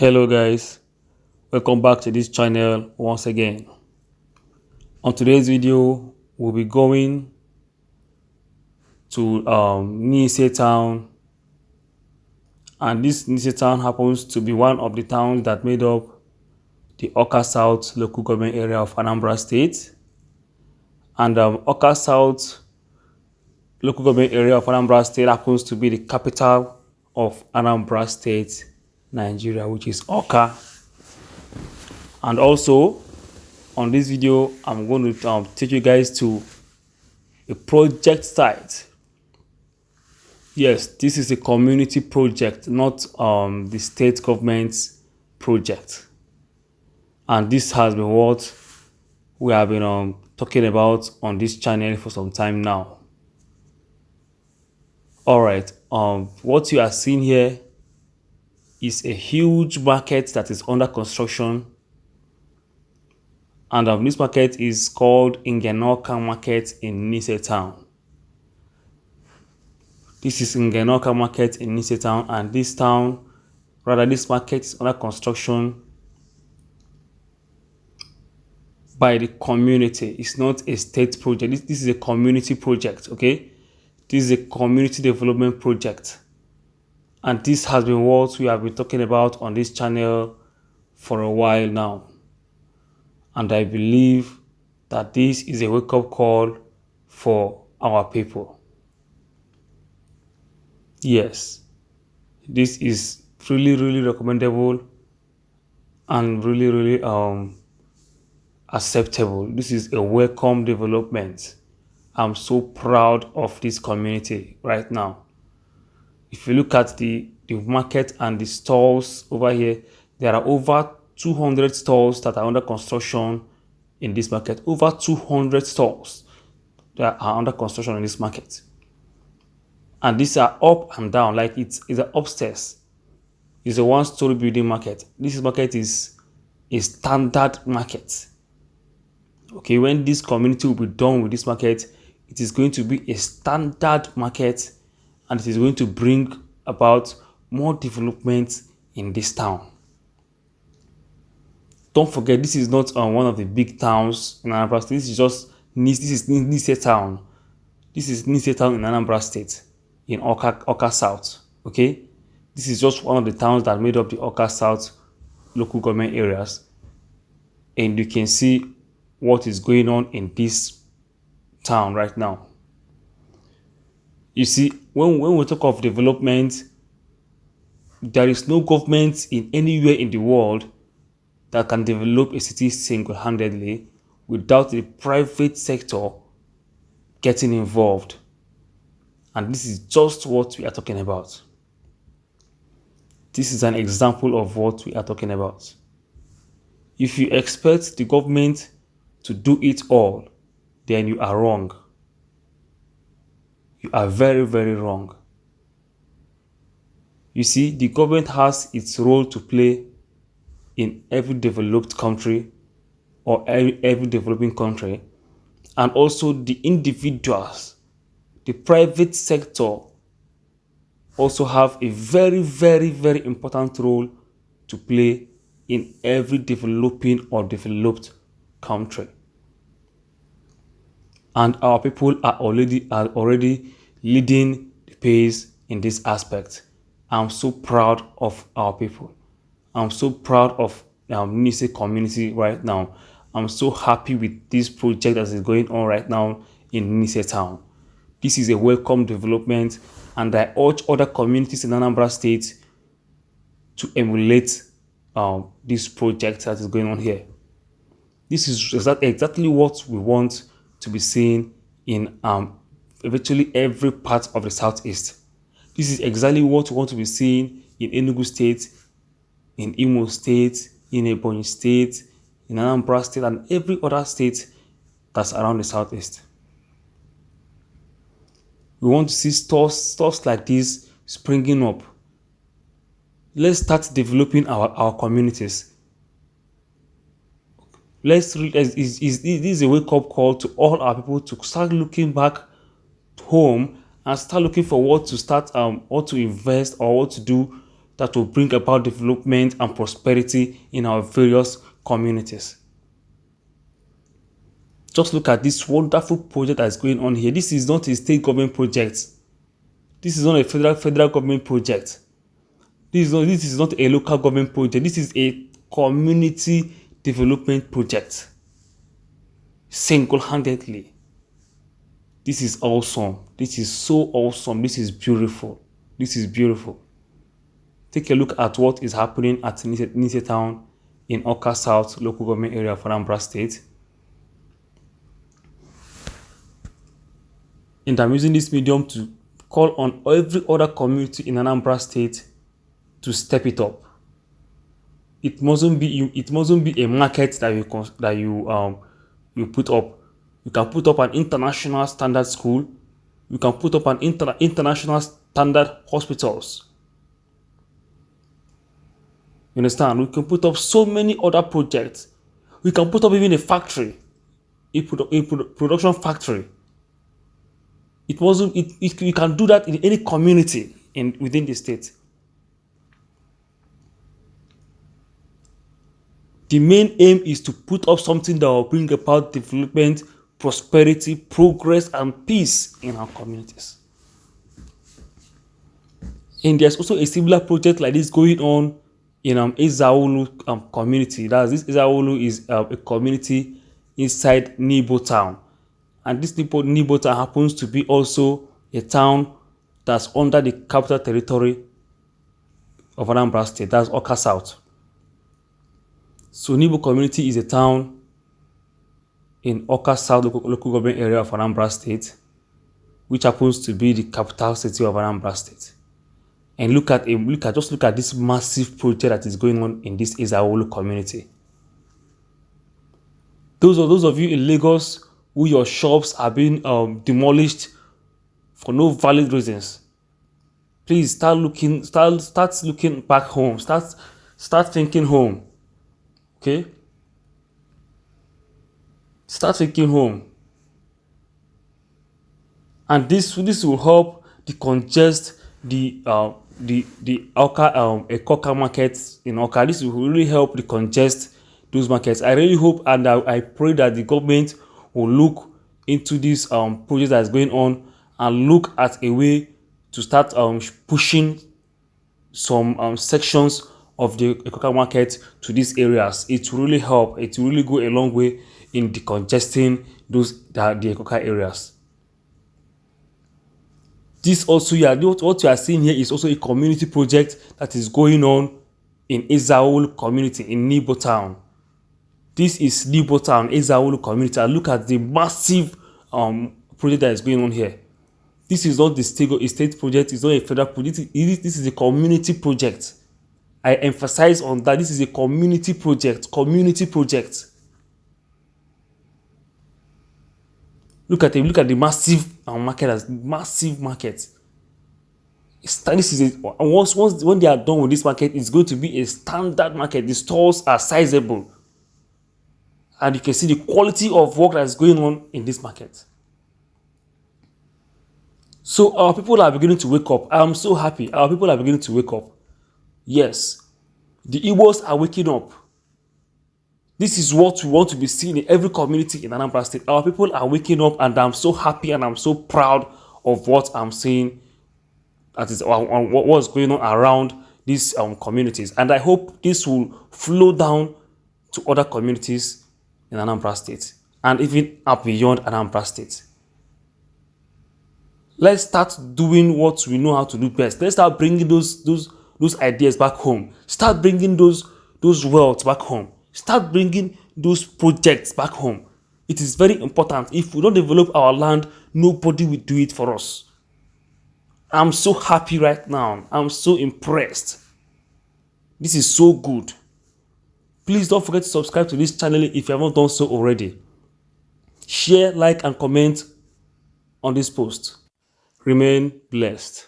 Hello guys, welcome back to this channel once again. On today's video, we'll be going to Nise town, and this Nise town happens to be one of the towns that made up the Awka South local government area of Anambra State. And Awka South local government area of Anambra State happens to be the capital of Anambra State, Nigeria, which is Awka. And also, on this video, I'm going to take you guys to a project site. Yes, this is a community project, not the state government's project. And this has been what we have been talking about on this channel for some time now. All right, what you are seeing here is a huge market that is under construction. And this market is called Ingenoka Market in Nise town. This is Ingenoka Market in Nise town, and this market is under construction by the community. It's not a state project. This is a community project, okay? This is a community development project. And this has been what we have been talking about on this channel for a while now. And I believe that this is a wake-up call for our people. Yes, this is really recommendable and really acceptable. This is a welcome development. I'm so proud of this community right now. If you look at the market and the stalls over here, there are over 200 stalls that are under construction in this market. Over 200 stalls that are under construction in this market. And these are up and down, like it's an upstairs. It's a one-story building market. This market is a standard market. Okay, when this community will be done with this market, it is going to be a standard market, and it is going to bring about more development in this town. Don't forget, this is not one of the big towns in Anambra State. This is just Nise town. This is Nise town in Anambra State, in Awka South. Okay, this is just one of the towns that made up the Awka South local government areas, and you can see what is going on in this town right now. You see, when we talk of development, there is no government in anywhere in the world that can develop a city single-handedly without the private sector getting involved. And this is just what we are talking about. This is an example of what we are talking about. If you expect the government to do it all, then you are wrong. You are very wrong. You see, the government has its role to play in every developed country or every developing country, and also the individuals, the private sector also have a very important role to play in every developing or developed country. And our people are already leading the pace in this aspect. I'm so proud of our people. I'm so proud of Nise community right now. I'm so happy with this project that is going on right now in Nise town. This is a welcome development, and I urge other communities in Anambra State to emulate this project that is going on here. This is exactly what we want to be seen in virtually every part of the Southeast. This is exactly what we want to be seen in Enugu State, in Imo State, in Ebonyi State, in Anambra State, and every other state that's around the Southeast. We want to see stores like this springing up. Let's start developing our communities. This is a wake-up call to all our people to start looking back home and start looking for what to start, what to invest or what to do that will bring about development and prosperity in our various communities. Just look at this wonderful project that is going on here. This is not a state government project. This is not a federal government project. This is not a local government project. This is a community development project. Single-handedly. This is awesome. This is so awesome. This is beautiful. This is beautiful. Take a look at what is happening at Nise town in Awka South local government area of Anambra State. And I'm using this medium to call on every other community in Anambra State to step it up. It mustn't be a market that you put up. You can put up an international standard school. You can put up an international standard hospitals. You understand? We can put up so many other projects. We can put up even a factory, a production factory. You can do that in any community within the state. The main aim is to put up something that will bring about development, prosperity, progress, and peace in our communities. And there's also a similar project like this going on in Ezaolu community. This Ezaolu is a community inside Nibo town. And this Nibo town happens to be also a town that's under the capital territory of Anambra State. That's Awka South. So Nibo community is a town in Awka South local government area of Anambra State, which happens to be the capital city of Anambra State. And just look at this massive project that is going on in this Ezaolu community. Those of you in Lagos who your shops are being demolished for no valid reasons, please start looking back home. Start thinking home. Okay? Start thinking home. And this will help decongest the Awka markets in Awka. This will really help decongest those markets. I really hope and I pray that the government will look into this project that is going on and look at a way to start pushing some sections of the Awka market to these areas. It will really help. It will really go a long way in decongesting the Awka areas. This also, what you are seeing here is also a community project that is going on in Ezaolu community in Nibo town. This is Nibo town, Ezaolu community. And look at the massive project that is going on here. This is not the state project. It's not a federal project. This is a community project. I emphasize on that. This is a community project. Community project. Look at the massive market as massive market. This is when they are done with this market, it's going to be a standard market. The stores are sizable, and you can see the quality of work that is going on in this market. So our people are beginning to wake up. I'm so happy. Our people are beginning to wake up. Yes, the Igbos are waking up. This is what we want to be seen in every community in Anambra State. Our people are waking up, and I'm so happy and I'm so proud of what I'm seeing. That is what's going on around these communities. And I hope this will flow down to other communities in Anambra State and even up beyond Anambra State. Let's start doing what we know how to do best. Let's start bringing those ideas back home. Start bringing those wealth back home. Start bringing those projects back home. It is very important. If we don't develop our land, nobody will do it for us. I'm so happy right now. I'm so impressed. This is so good. Please don't forget to subscribe to this channel if you haven't done so already. Share, like, and comment on this post. Remain blessed.